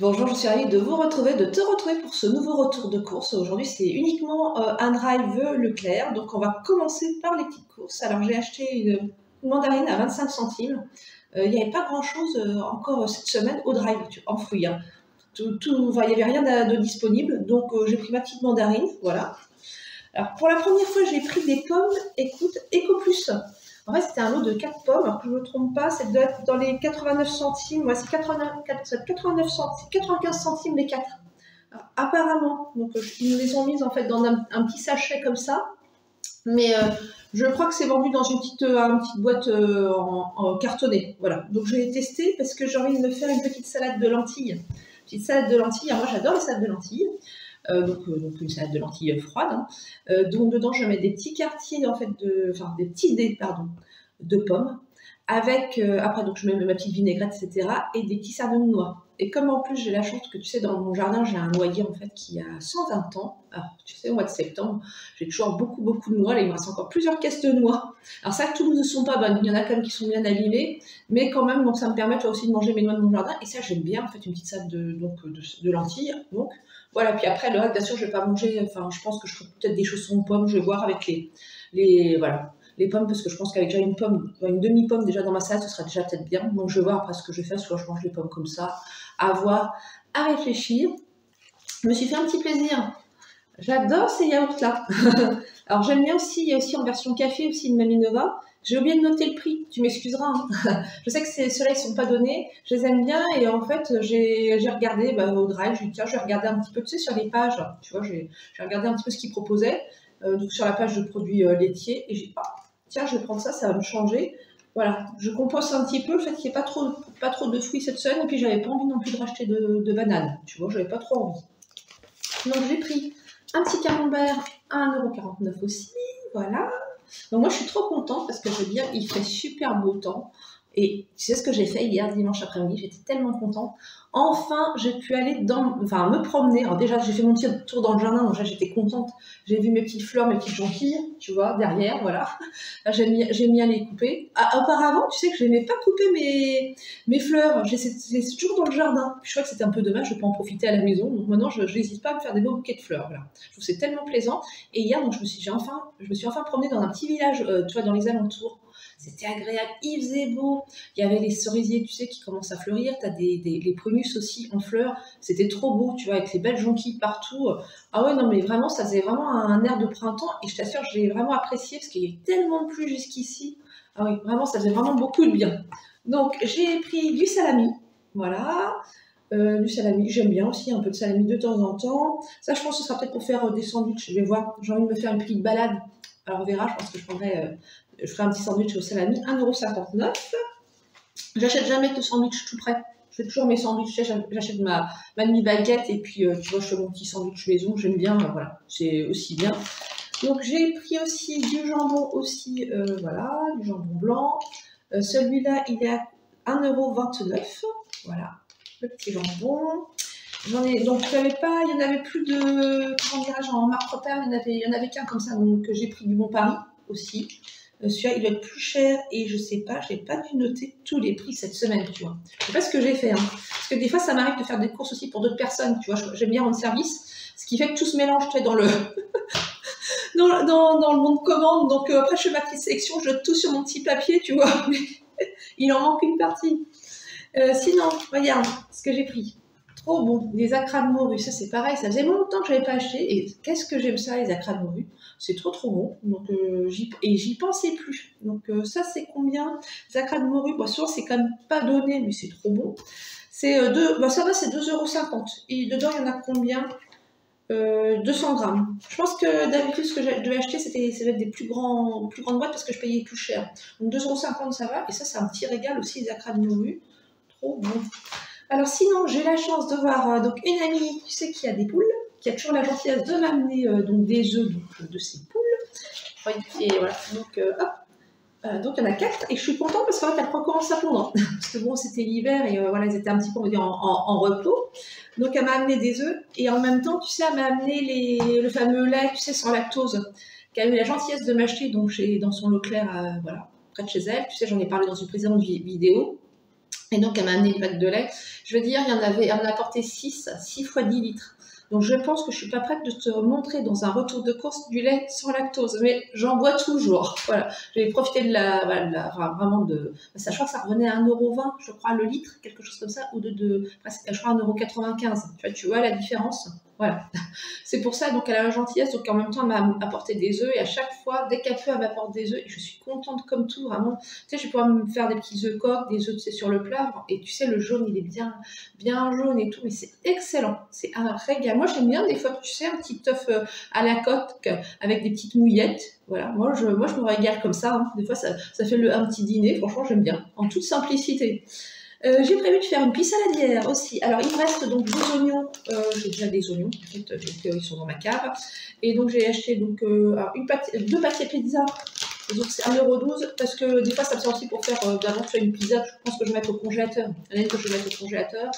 Bonjour, je suis ravie de vous retrouver, de te retrouver pour ce nouveau retour de course. Aujourd'hui, c'est uniquement un drive Leclerc, donc on va commencer par les petites courses. Alors, j'ai acheté une mandarine à 25 centimes. Il n'y avait pas grand-chose encore cette semaine au drive, en fruits. Hein. Il n'y avait rien de disponible, donc j'ai pris ma petite mandarine, voilà. Alors, pour la première fois, j'ai pris des pommes, écoute, Eco Plus. En fait, c'était un lot de 4 pommes, alors que je ne me trompe pas, ça doit être dans les 89 centimes, ouais, c'est 89 centimes, 95 centimes les 4. Alors, apparemment, donc ils nous les ont mises en fait dans un petit sachet comme ça, mais je crois que c'est vendu dans une petite boîte en cartonné, voilà. Donc je vais tester parce que j'ai envie de me faire une petite salade de lentilles. Petite salade de lentilles, alors, moi j'adore les salades de lentilles. Donc une salade de lentilles froide. Hein. Donc dedans, je vais mettre des petits quartiers, en fait, des petits dés, pardon, de pommes. Avec, après, donc je mets ma petite vinaigrette, etc. Et des petits sardines de noix. Et comme en plus, j'ai la chance que, tu sais, dans mon jardin, j'ai un noyer, en fait, qui a 120 ans. Alors, tu sais, au mois de septembre, j'ai toujours beaucoup de noix. Là, il me reste encore plusieurs caisses de noix. Alors ça, toutes ne sont pas bonnes. Il y en a quand même qui sont bien abîmées. Mais quand même, donc ça me permet, toi aussi, de manger mes noix de mon jardin. Et ça, j'aime bien, en fait, une petite salade de lentilles. Donc, voilà, puis après, le reste, bien sûr, je vais pas manger, enfin, je pense que je ferai peut-être des chaussons de pommes, je vais voir avec voilà, les pommes, parce que je pense qu'avec déjà une pomme, une demi-pomme déjà dans ma salade, ce sera déjà peut-être bien. Donc, je vais voir après ce que je vais faire, soit je mange les pommes comme ça, à voir, à réfléchir. Je me suis fait un petit plaisir. J'adore ces yaourts-là. Alors, j'aime bien aussi, il y a aussi en version café aussi une Mamie Nova. J'ai oublié de noter le prix, tu m'excuseras. Hein. Je sais que ceux-là, ils ne sont pas donnés. Je les aime bien et en fait, j'ai regardé au drive. Je dit, tiens, je vais regarder un petit peu, tu sais, sur les pages. Tu vois, j'ai regardé un petit peu ce qu'ils proposaient. Donc, sur la page de produits laitiers. Et j'ai dit, tiens, je vais prendre ça, ça va me changer. Voilà, je compense un petit peu le fait qu'il n'y ait pas trop de fruits cette semaine. Et puis, j'avais pas envie non plus de racheter de bananes. Tu vois, j'avais pas trop envie. Donc, j'ai pris un petit camembert à 1,49 € aussi. Voilà. Donc moi, je suis trop contente parce que je veux dire, il fait super beau temps. Et tu sais ce que j'ai fait hier, dimanche après-midi, j'étais tellement contente. Enfin, j'ai pu aller me promener. Alors déjà, j'ai fait mon petit tour dans le jardin, donc là, j'étais contente. J'ai vu mes petites fleurs, mes petites jonquilles, tu vois, derrière, voilà. Là, j'aime bien les couper. Auparavant, tu sais que je n'aimais pas couper mes fleurs. J'ai toujours dans le jardin. Je crois que c'était un peu dommage, je peux en profiter à la maison. Donc maintenant, je n'hésite pas à me faire des beaux bouquets de fleurs. Voilà. Je trouve que c'est tellement plaisant. Et hier, donc, je me suis enfin promenée dans un petit village, tu vois, dans les alentours. C'était agréable, il faisait beau. Il y avait les cerisiers, tu sais, qui commencent à fleurir. Tu as les prunus aussi en fleurs. C'était trop beau, tu vois, avec les belles jonquilles partout. Ah ouais, non, mais vraiment, ça faisait vraiment un air de printemps. Et je t'assure, j'ai vraiment apprécié parce qu'il y a eu tellement plu jusqu'ici. Ah oui, vraiment, ça faisait vraiment beaucoup de bien. Donc, j'ai pris du salami. Voilà. Du salami, j'aime bien aussi un peu de salami de temps en temps. Ça, je pense que ce sera peut-être pour faire des sandwichs. Je vais voir. J'ai envie de me faire une petite balade. Alors, on verra. Je pense que je ferai un petit sandwich au salami, 1,59 €. J'achète jamais de sandwich tout prêt. Je fais toujours mes sandwichs. J'achète ma demi-baguette et puis, tu vois, je fais mon petit sandwich maison. J'aime bien. Voilà, c'est aussi bien. Donc, j'ai pris aussi du jambon aussi. Voilà, du jambon blanc. Celui-là, il est à 1,29 €. Voilà, le petit jambon. Donc il y en avait plus de, comment dirais-je, en marque repère, il y en avait qu'un comme ça, donc j'ai pris du Bon Paris aussi. Celui-là, il doit être plus cher et je sais pas, j'ai pas dû noter tous les prix cette semaine, tu vois. Je sais pas ce que j'ai fait, hein. Parce que des fois, ça m'arrive de faire des courses aussi pour d'autres personnes, tu vois. J'aime bien rendre service, ce qui fait que tout se mélange, tu sais, dans le dans le monde commande. Donc après, je fais ma petite sélection, je note tout sur mon petit papier, tu vois. Mais il en manque une partie. Sinon, regarde ce que j'ai pris. Trop bon, des acras de morue, ça c'est pareil, ça faisait longtemps que je n'avais pas acheté, et qu'est-ce que j'aime ça, les acras de morue, c'est trop bon, donc j'y pensais plus, donc ça c'est combien, les acras de morue, bon souvent c'est quand même pas donné, mais c'est trop bon, c'est ça va, c'est 2,50 €, et dedans il y en a combien, 200 grammes, je pense que d'habitude ce que je devais acheter, ça va être des plus grandes boîtes, parce que je payais plus cher, donc 2,50 € ça va, et ça c'est un petit régal aussi, les acras de morue, trop bon. Alors sinon, j'ai la chance de voir donc une amie, tu sais, qui a des poules, qui a toujours la gentillesse de m'amener donc des œufs de ces poules. Et voilà, donc il y en a 4 et je suis contente parce qu'en fait elles recommencent à pondre. Parce que bon, c'était l'hiver et voilà, elles étaient un petit peu, on va dire, en repos. Donc elle m'a amené des œufs et en même temps, tu sais, elle m'a amené le fameux lait, tu sais, sans lactose, qu'elle a eu la gentillesse de m'acheter donc dans son Leclerc, voilà, près de chez elle. Tu sais, j'en ai parlé dans une précédente vidéo. Et donc, elle m'a amené une pâte de lait. Je veux dire, elle en a apporté 6 fois 10 litres. Donc, je pense que je suis pas prête de te montrer dans un retour de course du lait sans lactose, mais j'en bois toujours. Voilà, j'ai profité enfin, vraiment ça, je crois que ça revenait à 1,20 €, je crois, le litre, quelque chose comme ça, ou je crois 1,95 €. Tu vois la différence? Voilà. C'est pour ça, donc elle a la gentillesse, donc en même temps, elle m'a apporté des œufs, et à chaque fois, dès qu'elle peut, elle m'apporte des œufs, et je suis contente comme tout, vraiment. Tu sais, je vais pouvoir me faire des petits œufs coques, des œufs, tu sais, sur le plat, et tu sais, le jaune, il est bien jaune et tout, mais c'est excellent, c'est un régal. Moi, j'aime bien des fois, tu sais, un petit œuf à la coque, avec des petites mouillettes. Voilà, moi je me régale comme ça, hein. Des fois, ça fait un petit dîner, franchement, j'aime bien, en toute simplicité. J'ai prévu de faire une pisse saladière aussi. Alors, il me reste donc des oignons. J'ai déjà des oignons. En fait, ils sont dans ma cave. Et donc, j'ai acheté donc, deux pâtés pizza. Donc, c'est 1,12 € parce que des fois, ça me sert aussi pour faire d'avant une pizza. Je pense que je vais mettre au congélateur. Il y en a une que je vais mettre au congélateur.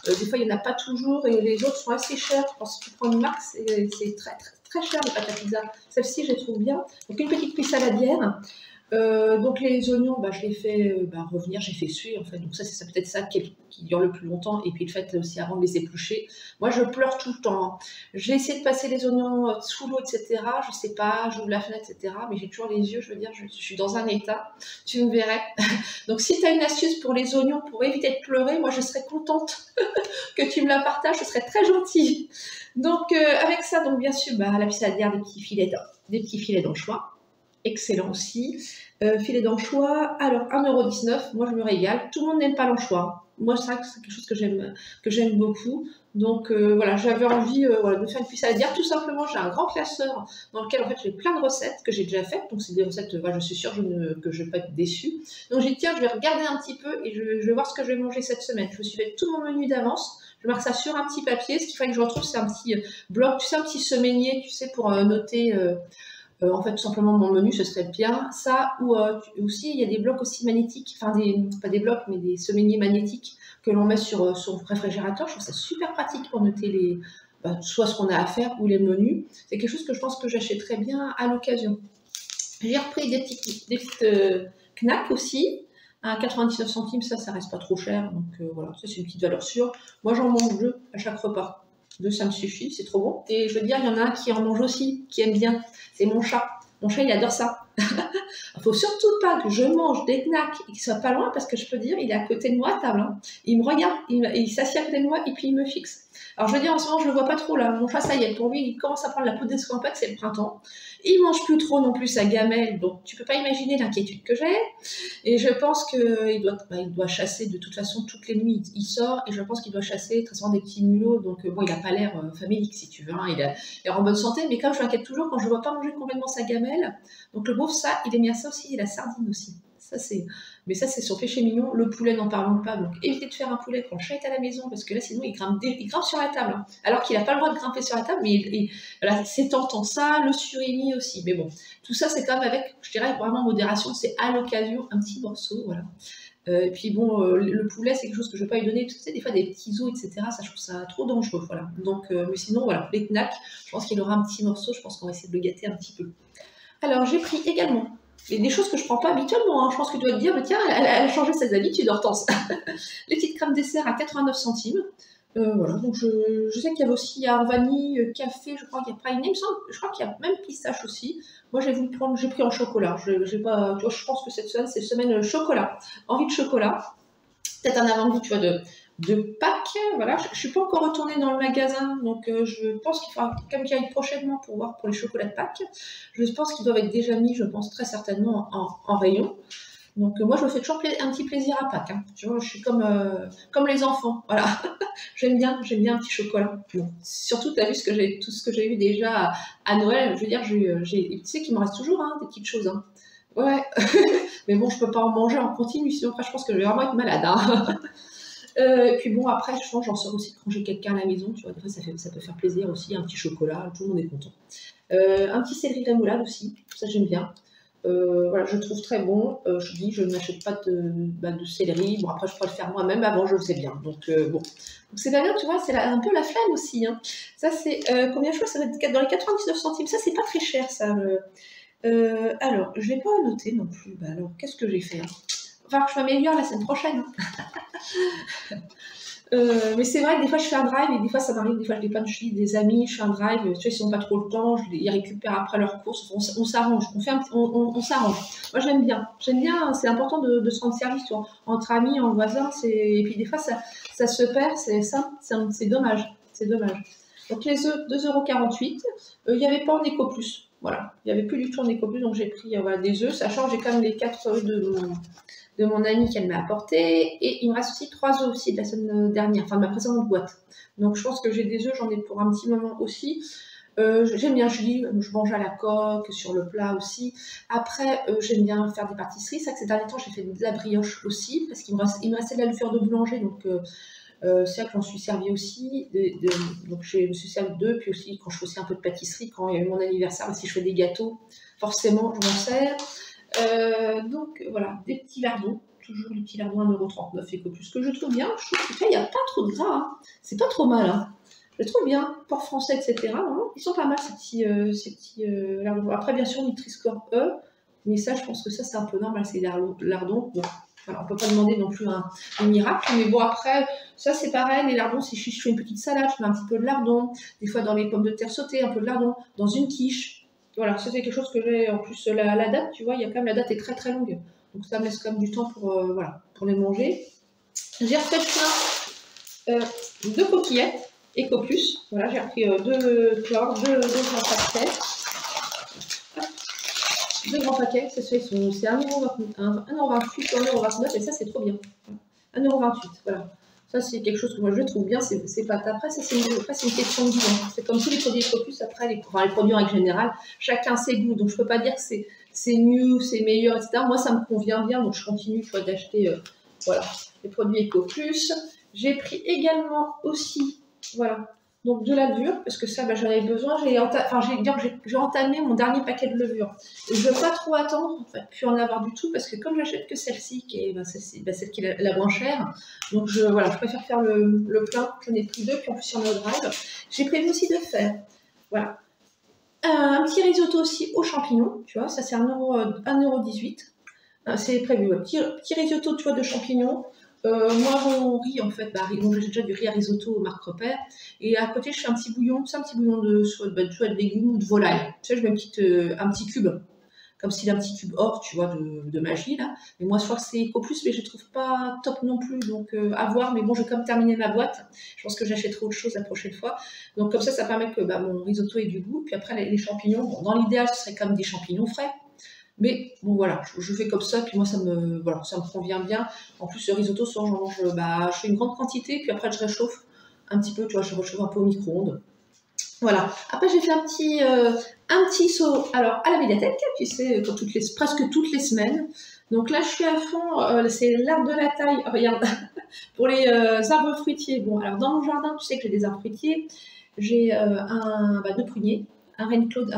Des fois, il n'y en a pas toujours et les autres sont assez chers. Je pense que si tu prends une marque, c'est très cher les pâtes à pizza. Celle-ci, je les trouve bien. Donc, une petite pisse saladière. Donc les oignons, je les fais revenir, j'ai fait suer en fait, donc ça c'est peut-être ça qui dure le plus longtemps, et puis le fait aussi avant de les éplucher, moi je pleure tout le temps, hein. J'ai essayé de passer les oignons sous l'eau, etc., je sais pas, j'ouvre la fenêtre, etc., mais j'ai toujours les yeux, je veux dire, je suis dans un état, tu me verrais. Donc si tu as une astuce pour les oignons, pour éviter de pleurer, moi je serais contente que tu me la partages, ce serait très gentil. Donc avec ça, donc bien sûr, la pisse saladière, des petits filets d'anchois, excellent aussi. Filet d'anchois, alors 1,19 €, moi je me régale. Tout le monde n'aime pas l'anchois. Moi, c'est vrai que c'est quelque chose que j'aime beaucoup. Donc voilà, j'avais envie de faire une pisse saladière. Tout simplement, j'ai un grand classeur dans lequel en fait j'ai plein de recettes que j'ai déjà faites. Donc c'est des recettes, je suis sûre que je ne vais pas être déçue. Donc j'ai dit tiens, je vais regarder un petit peu et je vais voir ce que je vais manger cette semaine. Je me suis fait tout mon menu d'avance. Je marque ça sur un petit papier. Ce qu'il faudrait que je retrouve, c'est un petit bloc, tu sais, un petit semainier, tu sais, pour noter. En fait, tout simplement, mon menu, ce serait bien ça, ou aussi, il y a des blocs aussi magnétiques, enfin, pas des blocs, mais des semainiers magnétiques que l'on met sur le réfrigérateur. Je trouve ça super pratique pour noter soit ce qu'on a à faire ou les menus. C'est quelque chose que je pense que j'achèterais bien à l'occasion. J'ai repris des petites knacks aussi, à 99 centimes, ça reste pas trop cher, donc voilà, ça c'est une petite valeur sûre. Moi, j'en mange 2 à chaque repas. 2, ça me suffit, c'est trop bon. Et je veux dire, il y en a un qui en mange aussi, qui aime bien. C'est mon chat. Mon chat, il adore ça. Il faut surtout pas que je mange des knacks et qu'il soit pas loin, parce que je peux dire, il est à côté de moi à table, hein. Il me regarde, il s'assied à côté de moi et puis il me fixe. Alors je veux dire, en ce moment, je le vois pas trop là. Mon chat, ça y est, pour lui, il commence à prendre la poudre d'escampette, c'est le printemps. Il mange plus trop non plus sa gamelle, donc tu peux pas imaginer l'inquiétude que j'ai. Et je pense qu'il doit chasser de toute façon toutes les nuits. Il sort et je pense qu'il doit chasser très souvent des petits mulots. Donc bon, il n'a pas l'air famélique si tu veux, hein. Il est en bonne santé, mais comme je m'inquiète toujours quand je ne vois pas manger complètement sa gamelle. Donc le beauf, ça, il est mis à ça aussi, et la sardine aussi. Mais ça, c'est son péché mignon. Le poulet, n'en parlons pas. Donc évitez de faire un poulet quand le chat est à la maison, parce que là, sinon, il grimpe sur la table, hein. Alors qu'il n'a pas le droit de grimper sur la table, mais voilà, c'est tentant. Ça, le surimi aussi. Mais bon, tout ça, c'est quand même avec, je dirais, vraiment modération. C'est à l'occasion un petit morceau, voilà. Et puis bon, le poulet, c'est quelque chose que je ne vais pas lui donner, parce que tu sais, des fois, des petits os, etc., ça, je trouve ça trop dangereux, voilà. Donc, mais sinon, voilà, les knacks, je pense qu'il aura un petit morceau, je pense qu'on va essayer de le gâter un petit peu. Alors, j'ai pris également des choses que je ne prends pas habituellement, hein. Je pense que tu dois te dire, mais tiens, elle a changé ses habitudes, Hortense. Les petites crèmes dessert à 89 centimes. Voilà, donc je sais qu'il y avait aussi en vanille, café, je crois qu'il y a praliné, je crois qu'il y a même pistache aussi. Moi, j'ai pris en chocolat. J'ai pas, tu vois, je pense que cette semaine, c'est semaine chocolat. Envie de chocolat. Peut-être un avant-goût, tu vois, de Pâques. Voilà, je ne suis pas encore retournée dans le magasin, donc je pense qu'il faudra quand même qu'il y aille prochainement pour voir pour les chocolats de Pâques. Je pense qu'ils doivent être déjà mis, je pense, très certainement en rayon. Donc moi, je me fais toujours un petit plaisir à Pâques, hein. Tu vois, je suis comme les enfants, voilà. J'aime bien un petit chocolat. Bon. Surtout, tu as vu tout ce que j'ai eu déjà à Noël. Je veux dire, tu sais qu'il me reste toujours, hein, des petites choses, hein. Ouais, mais bon, je peux pas en manger en continu, sinon après, je pense que je vais vraiment être malade, hein. Et puis bon, après, je pense j'en sors aussi quand j'ai quelqu'un à la maison, tu vois, des fois, ça peut faire plaisir aussi, un petit chocolat, tout le monde est content. Un petit céleri rémoulade aussi, ça j'aime bien. Voilà, je trouve très bon. Je dis, je n'achète pas de céleri. Bon, après, je pourrais le faire moi-même. Avant, je le faisais bien. Donc, bon. Donc, c'est pas bien, tu vois, c'est un peu la flemme aussi, hein. Ça, c'est combien je crois, ça va être dans les 99 centimes. Ça, c'est pas très cher, ça. Alors, je l'ai pas noté non plus. Alors, qu'est-ce que j'ai fait, hein? Enfin, que je m'améliore la semaine prochaine, hein. Mais c'est vrai que des fois je fais un drive et des fois ça m'arrive, des fois je dépanne chez des amis, je fais un drive, tu vois, ils n'ont pas trop le temps, ils récupèrent après leurs courses, on s'arrange, on s'arrange. Moi j'aime bien, c'est important de se rendre service, tu vois, entre amis, en voisins, et puis des fois ça se perd, c'est dommage, c'est dommage. Donc les œufs, 2,48 €, il n'y avait pas en Eco Plus, voilà, il n'y avait plus du tout en Eco Plus, donc j'ai pris voilà, des œufs, sachant que j'ai quand même les 4 œufs de mon amie qu'elle m'a apporté, et il me reste aussi 3 œufs aussi de la semaine dernière, enfin de ma précédente boîte. Donc je pense que j'ai des œufs, j'en ai pour un petit moment aussi. J'aime bien, je mange à la coque, sur le plat aussi. Après, j'aime bien faire des pâtisseries. C'est vrai que ces derniers temps, j'ai fait de la brioche aussi, parce qu'il me restait de la levure de boulanger, donc c'est vrai que j'en suis servie aussi. Donc je me suis servie d'eux, puis aussi quand je fais aussi un peu de pâtisserie, quand il y a eu mon anniversaire, si je fais des gâteaux, forcément je m'en sers. Donc voilà, des petits lardons, toujours les petits lardons 1,39 € Eco Plus, que je trouve bien. Je trouve qu'il n'y a pas trop de gras, hein. C'est pas trop mal, hein. Je les trouve bien, port français, etc. Hein. Ils sont pas mal ces petits lardons. Après, bien sûr, Nutri-Score E, mais ça, je pense que ça, c'est un peu normal, c'est lardons. Bon, voilà, on ne peut pas demander non plus un miracle, mais bon, après, ça, c'est pareil, les lardons, si je fais une petite salade, je mets un petit peu de lardon, des fois dans les pommes de terre sautées, un peu de lardon, dans une quiche. Voilà, ça c'est quelque chose que j'ai. En plus, la date, tu vois, il y a quand même, la date est très très longue. Donc ça me laisse quand même du temps voilà, pour les manger. J'ai refait plein de coquillettes Eco Plus. Voilà, j'ai repris 2 chlores, 2 grands paquets. 2 grands paquets, c'est 1,28 €, 1,29 € et ça c'est trop bien. 1,28 €, voilà. Ça, c'est quelque chose que moi je trouve bien, c'est pas. Après, ça, c'est une question de goût. Hein. C'est comme tous les produits Eco Plus, après, les produits en règle générale, chacun ses goûts. Donc, je peux pas dire que c'est mieux, c'est meilleur, etc. Moi, ça me convient bien, donc je continue d'acheter voilà, les produits Eco Plus. J'ai pris également aussi, voilà, donc de la levure, parce que ça, j'en avais besoin. J'ai entamé mon dernier paquet de levure. Et je ne veux pas trop attendre, en fait, puis en avoir du tout, parce que comme j'achète que celle-ci, qui est celle qui est la moins chère, donc voilà, je préfère faire le plein. J'en ai pris 2, puis en plus sur le drive. J'ai prévu aussi de faire, voilà, un petit risotto aussi aux champignons, tu vois, ça c'est 1,18 €. C'est prévu, ouais. Petit risotto, tu vois, de champignons. Moi, mon riz, en fait, donc j'ai déjà du riz à risotto marque Repère. Et à côté, je fais un petit bouillon, c'est un petit bouillon soit de légumes ou de volaille. Tu sais, je mets un petit cube, comme s'il a un petit cube or, tu vois, de magie, là. Mais moi, je crois que c'est Eco Plus, mais je ne trouve pas top non plus. Donc, à voir. Mais bon, je vais comme terminer ma boîte. Je pense que j'achèterai autre chose la prochaine fois. Donc, comme ça permet que mon risotto ait du goût. Puis après, les champignons, bon, dans l'idéal, ce serait comme des champignons frais. Mais bon, voilà, je fais comme ça, puis moi, ça me convient bien. En plus, le risotto, souvent, j'en mange, je fais une grande quantité, puis après, je réchauffe un petit peu, tu vois, je réchauffe un peu au micro-ondes. Voilà. Après, j'ai fait un petit saut, alors, à la médiathèque, tu sais, presque toutes les semaines. Donc là, je suis à fond, c'est l'arbre de la taille, regarde, pour les arbres fruitiers. Bon, alors, dans mon jardin, tu sais que j'ai des arbres fruitiers. J'ai 2 pruniers, un Reine-Claude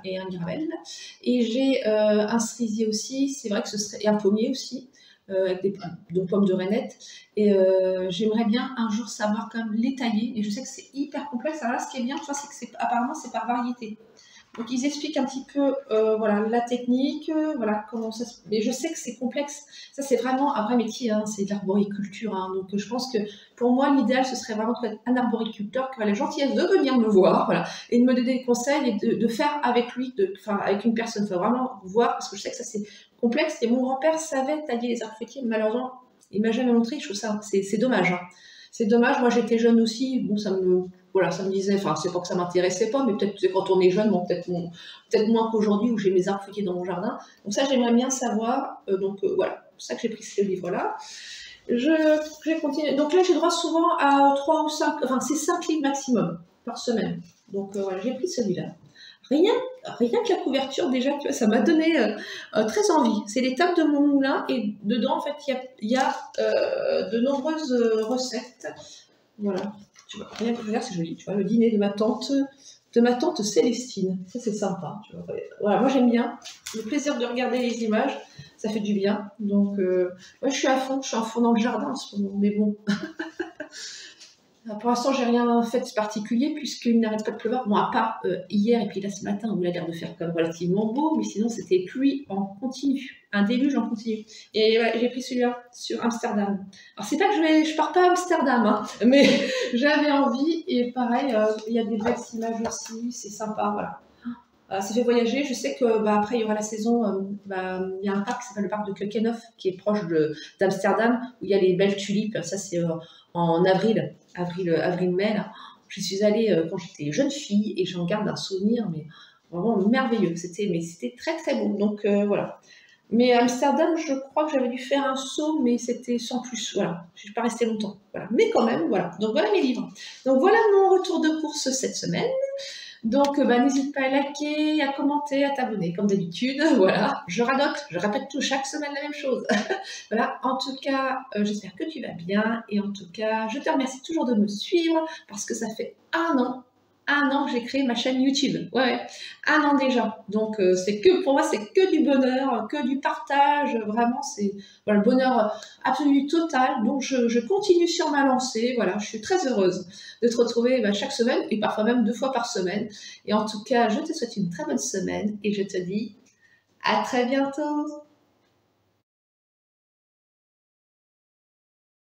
et un Gravelle. Et j'ai un cerisier aussi, c'est vrai que et un pommier aussi, avec des pommes de reinette. Et j'aimerais bien un jour savoir quand même les tailler. Et je sais que c'est hyper complexe. Alors là, ce qui est bien, tu vois, c'est que apparemment, c'est par variété. Donc ils expliquent un petit peu voilà, la technique, voilà, comment ça se... Mais je sais que c'est complexe. Ça, c'est vraiment un vrai métier, hein, c'est de l'arboriculture. Hein. Donc je pense que pour moi, l'idéal, ce serait vraiment d'être un arboriculteur qui a la gentillesse de venir me voir, voilà, et de me donner des conseils et de faire avec lui, avec une personne. Il faut vraiment voir, parce que je sais que ça, c'est complexe. Et mon grand-père savait tailler les arbres fruitiers. Malheureusement, il m'a jamais montré. Je trouve ça, c'est dommage. Hein. C'est dommage. Moi, j'étais jeune aussi. Bon, ça me disait, enfin, c'est pas que ça m'intéressait pas, mais peut-être que quand on est jeune, bon, peut-être moins qu'aujourd'hui où j'ai mes arbres fruitiers dans mon jardin. Donc ça, j'aimerais bien savoir. Voilà, c'est ça que j'ai pris ce livre-là. Je continue. Donc là, j'ai droit souvent à 3 ou 5, enfin, c'est 5 livres maximum par semaine. Donc voilà, j'ai pris celui-là. Rien que la couverture, déjà, tu vois, ça m'a donné très envie. C'est l'étape de mon moulin et dedans, en fait, il y a de nombreuses recettes. Voilà. Tu vois, rien que regarde, c'est joli. Tu vois, le dîner de ma tante Célestine. Ça, c'est sympa. Tu vois. Voilà, moi, j'aime bien. Le plaisir de regarder les images, ça fait du bien. Donc, moi, je suis à fond dans le jardin en ce moment. Mais bon. Pour l'instant, j'ai rien fait de particulier puisqu'il n'arrête pas de pleuvoir. Bon, à part hier et puis là ce matin où il a l'air de faire comme relativement beau, mais sinon c'était pluie en continu, un déluge en continu. Et ouais, j'ai pris celui-là sur Amsterdam. Alors c'est pas que je pars pas à Amsterdam, hein, mais j'avais envie et pareil, il y a des belles images aussi, c'est sympa, voilà. Ça fait voyager. Je sais que après il y aura la saison. Il y a un parc qui s'appelle le parc de Keukenhof qui est proche d'Amsterdam où il y a les belles tulipes. Ça c'est en avril-mai. Là. J'y suis allée quand j'étais jeune fille et j'en garde un souvenir mais vraiment merveilleux. C'était très très beau. Donc voilà. Mais Amsterdam, je crois que j'avais dû faire un saut, mais c'était sans plus. Voilà, je ne suis pas restée longtemps. Voilà. Mais quand même, voilà. Donc voilà mes livres. Donc voilà mon retour de course cette semaine. Donc, n'hésite pas à liker, à commenter, à t'abonner, comme d'habitude. Voilà, je radote, je répète tout chaque semaine la même chose. Voilà, en tout cas, j'espère que tu vas bien. Et en tout cas, je te remercie toujours de me suivre parce que ça fait un an que j'ai créé ma chaîne YouTube. Ouais, un an déjà. Donc, pour moi, c'est que du bonheur, que du partage. Vraiment, c'est voilà, le bonheur absolu total. Donc, je continue sur ma lancée. Voilà, je suis très heureuse de te retrouver chaque semaine et parfois même 2 fois par semaine. Et en tout cas, je te souhaite une très bonne semaine et je te dis à très bientôt.